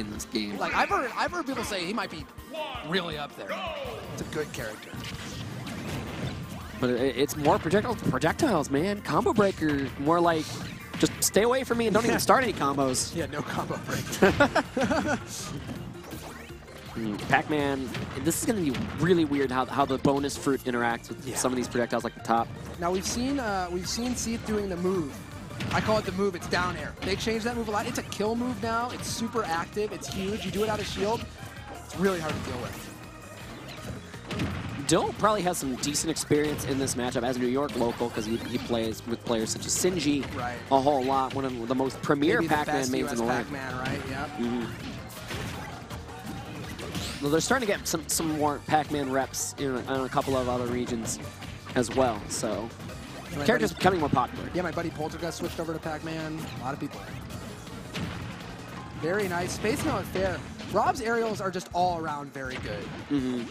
in this game. Like I've heard people say he might be really up there. It's a good character. But it's more projectiles, man. Combo breaker, more like just stay away from me and don't even start any combos. Yeah, no combo breaker. Pac-Man, this is going to be really weird how the bonus fruit interacts with some of these projectiles like the top. Now we've seen Seethe doing the move. I call it the move. It's down air. They changed that move a lot. It's a kill move now. It's super active. It's huge. You do it out of shield. It's really hard to deal with. Dill probably has some decent experience in this matchup as a New York local because he plays with players such as Sinji a whole lot. One of the most premier Pac-Man mains in the league. Pac-Man, right? Yep. Well, they're starting to get some more Pac-Man reps in a couple of other regions as well. So characters becoming more popular. Yeah, my buddy Poltergust switched over to Pac-Man. A lot of people. Very nice. Spacing out fair. Rob's aerials are just all around very good.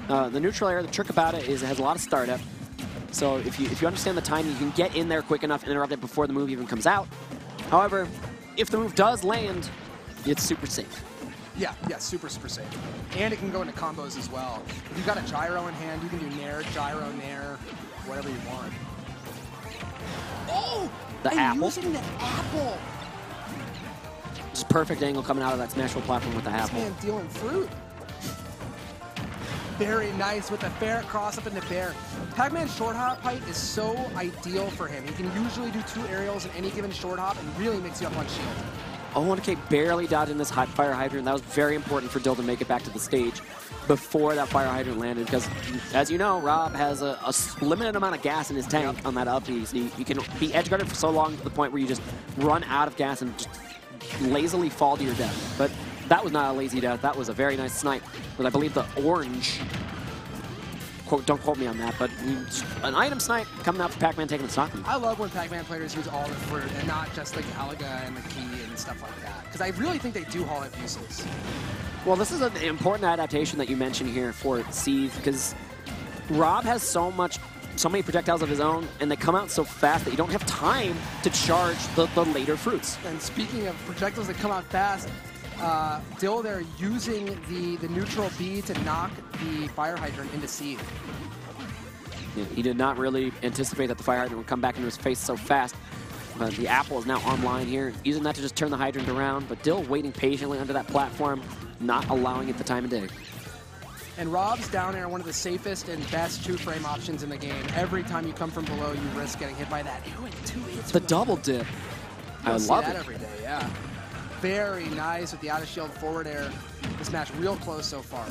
The neutral air, the trick about it is it has a lot of startup. So if you understand the timing, you can get in there quick enough and interrupt it before the move even comes out. However, if the move does land, it's super safe. Yeah, super safe. And it can go into combos as well. If you've got a gyro in hand, you can do nair, gyro, nair, whatever you want. Oh! The apple? Using the apple! Just perfect angle coming out of that Smashville platform with the apple. This man dealing fruit. Very nice with the fair cross up into bair. Pac-Man's short hop height is so ideal for him. He can usually do 2 aerials in any given short hop and really mix you up on shield. Ho3K barely dodging this hot fire hydrant. That was very important for Dill to make it back to the stage before that fire hydrant landed because, as you know, Rob has a limited amount of gas in his tank on that up B. So you can be edge guarded for so long to the point where you just run out of gas and just lazily fall to your death. But that was not a lazy death. That was a very nice snipe with, I believe, the orange. Don't quote me on that, but an item snipe coming out for Pac-Man taking the stock. I love when Pac-Man players use all the fruit and not just like Alaga and the key and stuff like that. Because I really think they do all have uses. Well, this is an important adaptation that you mentioned here for Seethe because Rob has so many projectiles of his own, and they come out so fast that you don't have time to charge the later fruits. And speaking of projectiles that come out fast, Dill there using the neutral B to knock the fire hydrant into Seethe. Yeah, he did not really anticipate that the fire hydrant would come back into his face so fast. But the apple is now online here, using that to just turn the hydrant around, but Dill waiting patiently under that platform, not allowing it the time of day. And Rob's down air, one of the safest and best 2-frame options in the game. Every time you come from below, you risk getting hit by that. Ew, 2 hits. The double dip. I love that it. Every day, yeah. Very nice with the out-of-shield forward air. This match real close so far.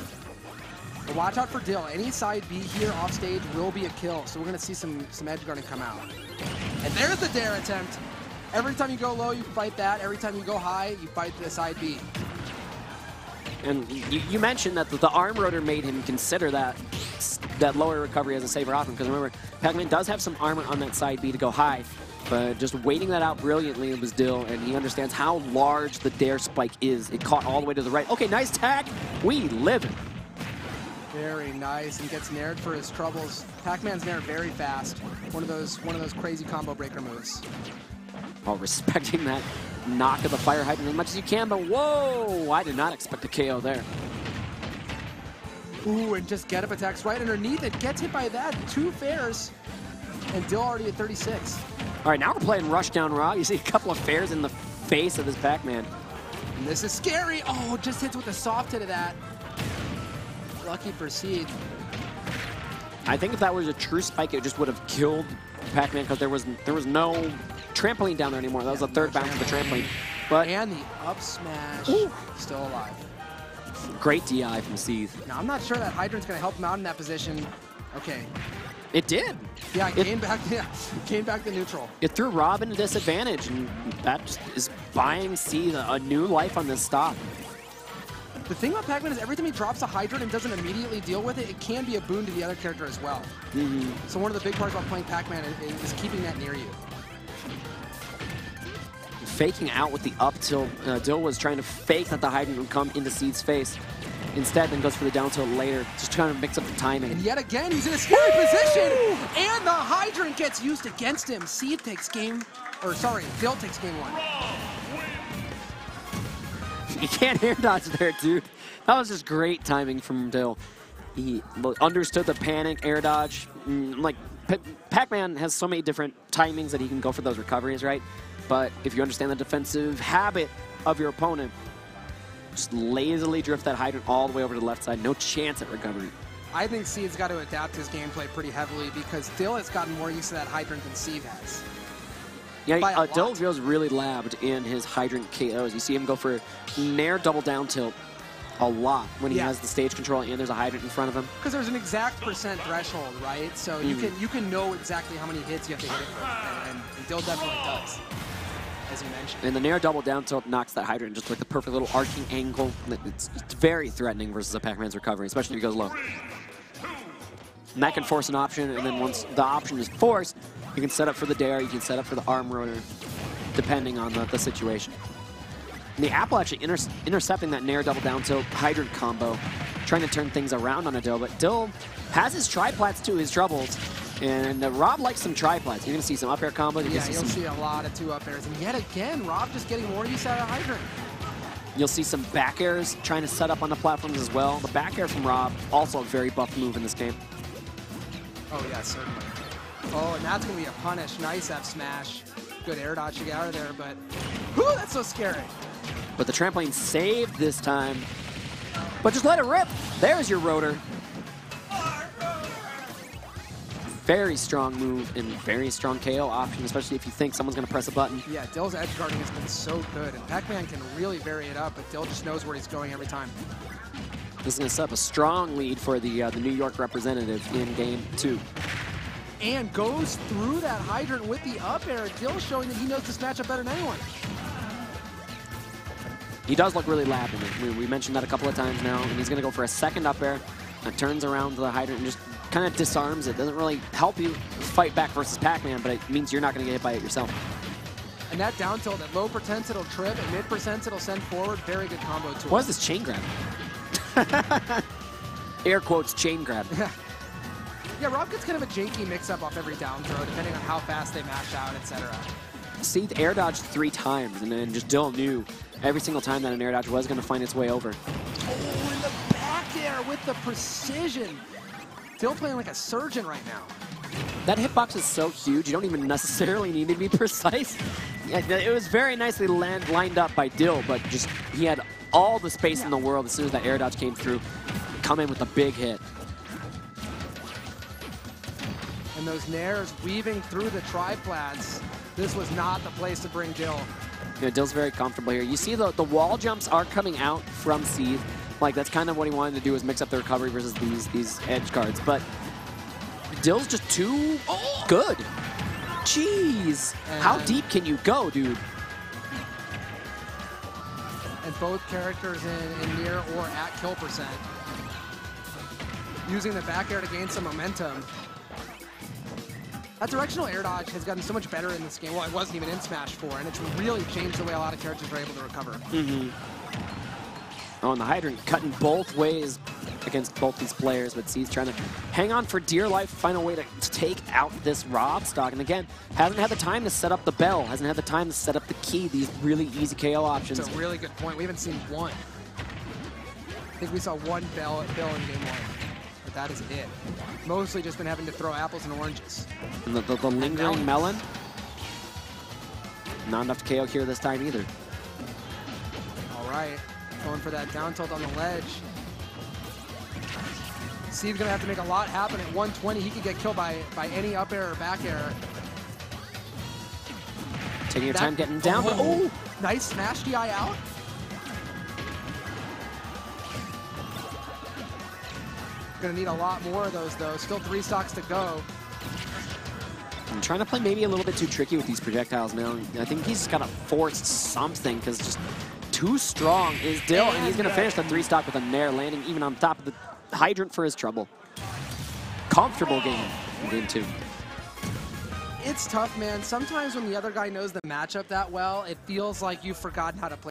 But watch out for Dill. Any side B here off stage will be a kill, so we're going to see some edge guarding come out. And there's the dare attempt. Every time you go low, you fight that. Every time you go high, you fight the side B. And you mentioned that the arm rotor made him consider that lower recovery as a safer option, because remember, Pac-Man does have some armor on that side B to go high. But just waiting that out brilliantly was Dill, and he understands how large the dare spike is. It caught all the way to the right. Okay, nice tag. We live it. Very nice, and gets nared for his troubles. Pac-Man's nared very fast. One of those crazy combo breaker moves. While respecting that knock of the fire hydrant as much as you can, but whoa! I did not expect a KO there. Ooh, and just get-up attacks right underneath it. Gets hit by that. 2 fairs, and Dill already at 36. All right, now we're playing Rushdown Raw. You see a couple of fairs in the face of this Pac-Man. And this is scary. Oh, just hits with the soft hit of that. Lucky for Seethe. I think if that was a true spike, it just would have killed Pac-Man because there was no trampoline down there anymore. That was the third bounce of the trampoline. But and the up smash, still alive. Great DI from Seethe. Now I'm not sure that hydrant's going to help him out in that position. Okay. It did. Yeah, it came back. Yeah, came back to neutral. It threw Rob into disadvantage, and that just is buying Seethe a new life on this stock. The thing about Pac-Man is every time he drops a hydrant and doesn't immediately deal with it, it can be a boon to the other character as well. So one of the big parts about playing Pac-Man is keeping that near you. Faking out with the up tilt. Dill was trying to fake that the hydrant would come into Seethe's face. Instead, then goes for the down tilt later, just trying to mix up the timing. And yet again, he's in a scary position, and the hydrant gets used against him. Seethe takes game, or sorry, Dill takes game 1. You can't air dodge there, dude. That was just great timing from Dill. He understood the panic, air dodge. Like, Pac-Man has so many different timings that he can go for those recoveries, right? But if you understand the defensive habit of your opponent, just lazily drift that hydrant all the way over to the left side. No chance at recovery. I think Seethe's got to adapt his gameplay pretty heavily because Dill has gotten more used to that hydrant than Seethe has. Yeah, Dill feels really labbed in his hydrant KOs. You see him go for nair double down tilt a lot when he has the stage control and there's a hydrant in front of him. Because there's an exact percent threshold, right? So you can know exactly how many hits you have to hit it for, and Dill definitely does, as you mentioned. And the nair double down tilt knocks that hydrant just like the perfect little arcing angle. It's very threatening versus a Pac-Man's recovery, especially if he goes low. And that can force an option, and then once the option is forced, you can set up for the dare, you can set up for the arm rotor, depending on the situation. And the Apple actually intercepting that nair double down tilt hydrant combo, trying to turn things around on a Dill, but Dill has his triplats too, his troubles, and Rob likes some triplats. You're going to see some up air combos. Yeah, you'll see a lot of 2 up airs, and yet again, Rob just getting more use out of hydrant. You'll see some back airs trying to set up on the platforms as well. The back air from Rob, also a very buff move in this game. Oh yeah, certainly. Oh, and that's going to be a punish. Nice F smash. Good air dodge to get out of there, but whew, that's so scary. But the trampoline saved this time. But just let it rip. There's your rotor. Very strong move and very strong KO option, especially if you think someone's going to press a button. Yeah, Dill's edge guarding has been so good, and Pac-Man can really vary it up, but Dill just knows where he's going every time. This is going to set up a strong lead for the New York representative in Game 2. And goes through that hydrant with the up air. Dill showing that he knows this matchup better than anyone. He does look really labbed in it. We mentioned that a couple of times now, and he's going to go for a second up air and turns around the hydrant and just kind of disarms it. Doesn't really help you fight back versus Pac-Man, but it means you're not going to get hit by it yourself. And that down tilt, at low percents it'll trip, at mid percents it'll send forward. Very good combo tool. What is this chain grab? Air quotes chain grab. Yeah, Rob gets kind of a janky mix-up off every down throw, depending on how fast they mash out, etc. Seethe air dodged 3 times, and then just Dill knew every single time that an air dodge was going to find its way over. Oh, in the back air with the precision. Dill playing like a surgeon right now. That hitbox is so huge, you don't even necessarily need to be precise. Yeah, it was very nicely lined up by Dill, but just he had all the space in the world as soon as that air dodge came through. Come in with a big hit. And those nairs weaving through the triplats. This was not the place to bring Dill. Yeah, Dill's very comfortable here. You see the wall jumps are coming out from Seethe. Like, that's kind of what he wanted to do, is mix up the recovery versus these edge guards. But Dill's just too good. Jeez. And how deep can you go, dude? And both characters in near or at kill percent. Using the back air to gain some momentum. That directional air dodge has gotten so much better in this game. Well, it wasn't even in Smash 4, and it's really changed the way a lot of characters are able to recover. Oh, and the hydrant cutting both ways against both these players, but Seethe's trying to hang on for dear life, find a way to take out this Rob stock. And again, hasn't had the time to set up the bell, hasn't had the time to set up the key, these really easy KO options. That's a really good point. We haven't seen one. I think we saw one bell in Game 1. But that is it. Mostly just been having to throw apples and oranges. And the lingering melon. Not enough to KO here this time either. All right. Going for that down tilt on the ledge. Seethe's going to have to make a lot happen at 120. He could get killed by any up air or back air. Taking your time getting down, but oh! Nice smash DI out. Going to need a lot more of those, though. Still 3 stocks to go. I'm trying to play maybe a little bit too tricky with these projectiles now. I think he's got to force something, because just too strong is Dill, and he's going to finish the 3 stock with a nair, landing even on top of the hydrant for his trouble. Comfortable game in Game 2. It's tough, man. Sometimes when the other guy knows the matchup that well, it feels like you've forgotten how to play.